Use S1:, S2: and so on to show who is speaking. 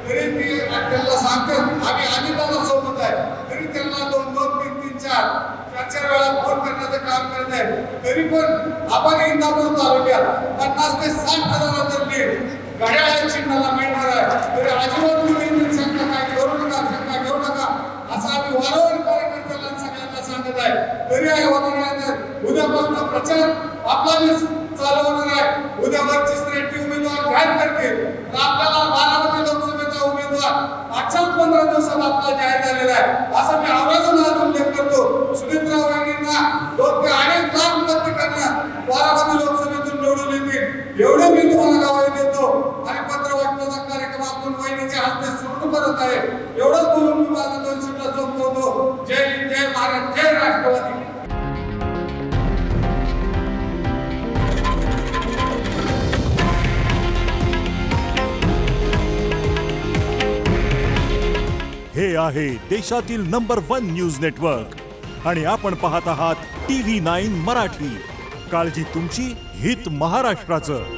S1: तरी ती त्यांना सांगतात आम्ही अजितदादा सोबत आहे, तरी त्यांना 2-2, 3-3, 4 वेळा फोन करण्याचं काम करत आहे. तरी पण आपण इंदापूर तालुक्यात 50 ते 60 हजाराचं लीड घड्याळ्या चिन्हाला मिळणार आहे. तरी अजिबात तुम्ही शंका काय करू नका, शंका घेऊ नका असं आम्ही वारंवार कार्यकर्त्यांना सगळ्यांना सांगत आहे. तरी आहे होणार उद्यापासून प्रचार आपला चालू होणार आहे. उद्या वरची श्रेष्ठी उमेदवार जाहीर करतील. आपल्याला बारामती लोकसभेचा उमेदवार आजच्याच 15 दिवसात आपला जाहीर झालेला आहे असं मी आवर्जून उल्लेख करतो. सुनीतराव वहिनींना 2 ते 2.5 लाख मताधिक्याने बारामती लोकसभेतून निवडून येतील एवढे मी तुम्हाला गवाही देतो. आणि पत्र वाटण्याचा कार्यक्रम आपण वहिनीच्या हस्ते सुरू करत आहे. एवढंच बोलून मी माझा 2 शब्द संपवतो. जय हिंद, जय महाराष्ट्र, जय राष्ट्रवादी.
S2: हे आहे देशातील नंबर 1 न्यूज नेटवर्क आणि आपण पाहत आहात TV9 मराठी. काळजी तुमची, हित महाराष्ट्राचं.